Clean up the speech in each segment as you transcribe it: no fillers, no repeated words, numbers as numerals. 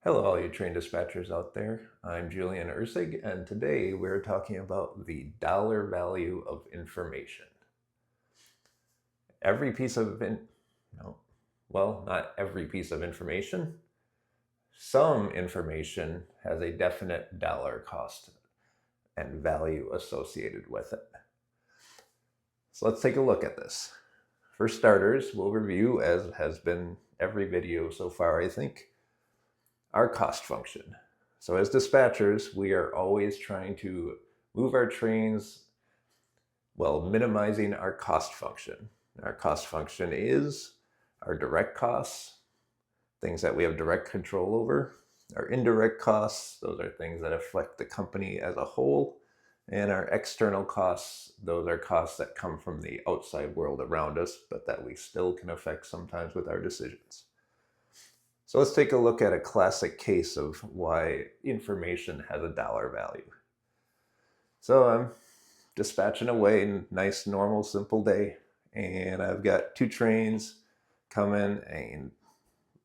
Hello, all you train dispatchers out there. I'm Julian Ursig, and today we're talking about the dollar value of information. Every piece of no, well, not every piece of information. Some information has a definite dollar cost and value associated with it. So let's take a look at this. For starters, we'll review, as has been every video so far, I think, our cost function. So as dispatchers, we are always trying to move our trains while minimizing our cost function. Our cost function is our direct costs, things that we have direct control over. Our indirect costs, those are things that affect the company as a whole. And our external costs, those are costs that come from the outside world around us, but that we still can affect sometimes with our decisions. So let's take a look at a classic case of why information has a dollar value. So I'm dispatching away, nice, normal, simple day, and I've got two trains coming, and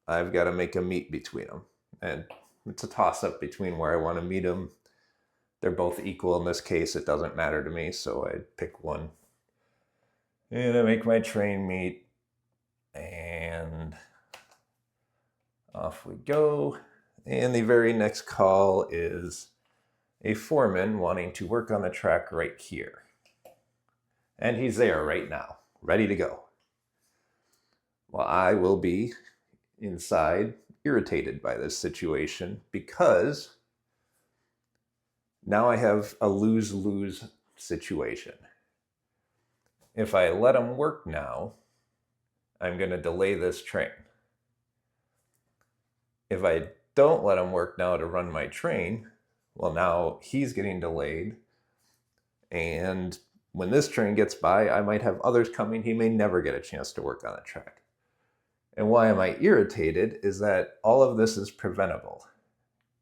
I've got to make a meet between them. And it's a toss-up between where I want to meet them. They're both equal in this case. It doesn't matter to me, so I pick one. And I make my train meet, and off we go. And the very next call is a foreman wanting to work on the track right here. And he's there right now, ready to go. Well, I will be inside irritated by this situation because now I have a lose-lose situation. If I let him work now, I'm going to delay this train. If I don't let him work now to run my train, well, now he's getting delayed. And when this train gets by, I might have others coming. He may never get a chance to work on the track. And why am I irritated is that all of this is preventable.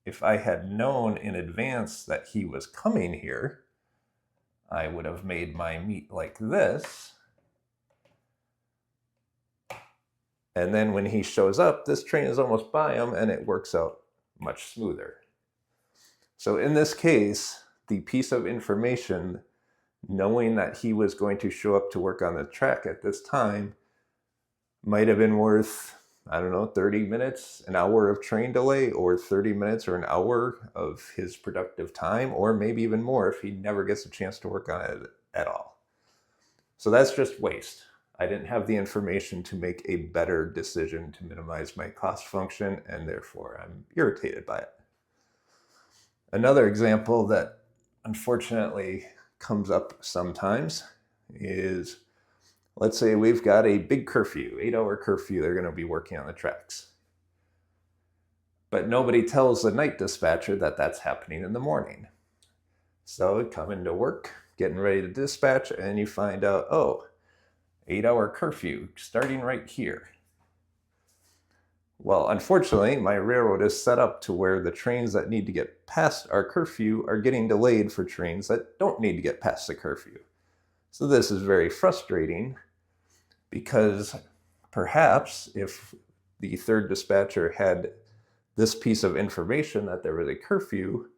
If I had known in advance that he was coming here, I would have made my meet like this. And then when he shows up, this train is almost by him and it works out much smoother. So in this case, the piece of information, knowing that he was going to show up to work on the track at this time, might have been worth, 30 minutes, an hour of train delay, or 30 minutes or an hour of his productive time, or maybe even more if he never gets a chance to work on it at all. So that's just waste. I didn't have the information to make a better decision to minimize my cost function, and therefore I'm irritated by it. Another example that unfortunately comes up sometimes is, let's say we've got a big curfew, 8-hour curfew, they're going to be working on the tracks. But nobody tells the night dispatcher that that's happening in the morning. So coming to work, getting ready to dispatch, and you find out, 8-hour curfew starting right here. Well, unfortunately, my railroad is set up to where the trains that need to get past our curfew are getting delayed for trains that don't need to get past the curfew. So this is very frustrating because perhaps if the third dispatcher had this piece of information that there was a curfew,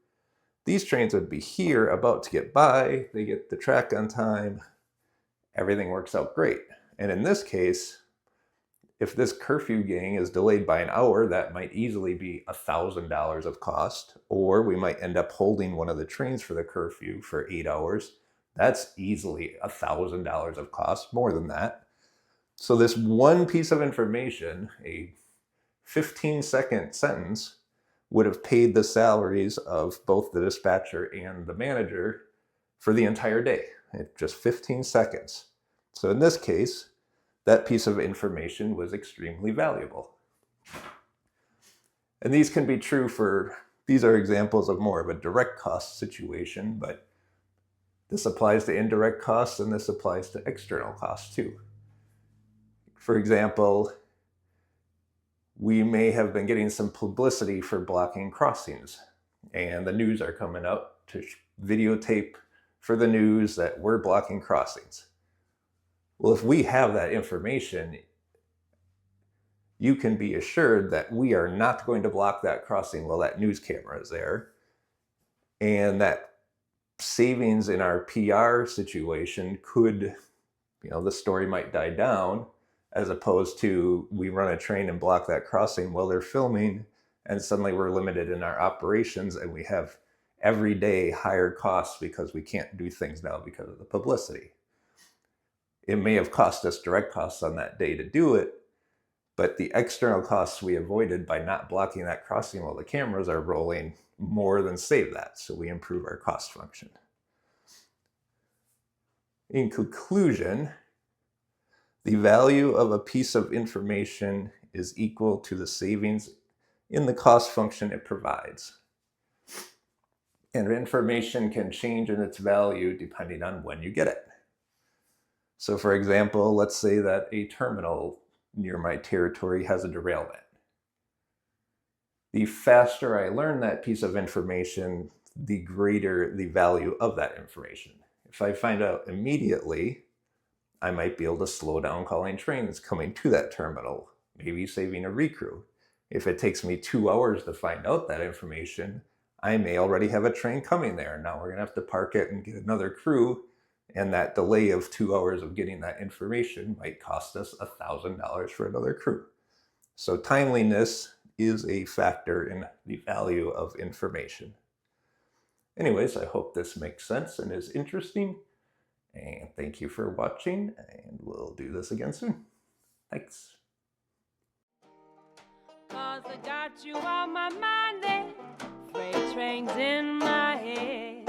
these trains would be here about to get by, they get the track on time, everything works out great. And in this case, if this curfew gang is delayed by an hour, that might easily be $1,000 of cost, or we might end up holding one of the trains for the curfew for 8 hours. That's easily $1,000 of cost, more than that. So this one piece of information, a 15-second sentence, would have paid the salaries of both the dispatcher and the manager for the entire day. Just 15 seconds. So in this case, that piece of information was extremely valuable. And these can be true these are examples of more of a direct cost situation, but this applies to indirect costs and this applies to external costs too. For example, we may have been getting some publicity for blocking crossings, and the news are coming up to videotape for the news that we're blocking crossings. Well, if we have that information, you can be assured that we are not going to block that crossing while that news camera is there. And that savings in our PR situation could, the story might die down, as opposed to we run a train and block that crossing while they're filming, and suddenly we're limited in our operations and we have every day higher costs because we can't do things now because of the publicity. It may have cost us direct costs on that day to do it, but the external costs we avoided by not blocking that crossing while the cameras are rolling more than save that. So we improve our cost function. In conclusion, the value of a piece of information is equal to the savings in the cost function it provides. And information can change in its value depending on when you get it. So for example, let's say that a terminal near my territory has a derailment. The faster I learn that piece of information, the greater the value of that information. If I find out immediately, I might be able to slow down calling trains coming to that terminal, maybe saving a recrew. If it takes me 2 hours to find out that information, I may already have a train coming there. Now we're going to have to park it and get another crew, and that delay of 2 hours of getting that information might cost us $1,000 for another crew. So timeliness is a factor in the value of information. Anyways, I hope this makes sense and is interesting. And thank you for watching, and we'll do this again soon. Thanks. 'Cause I got you on my mind, freight trains in my head.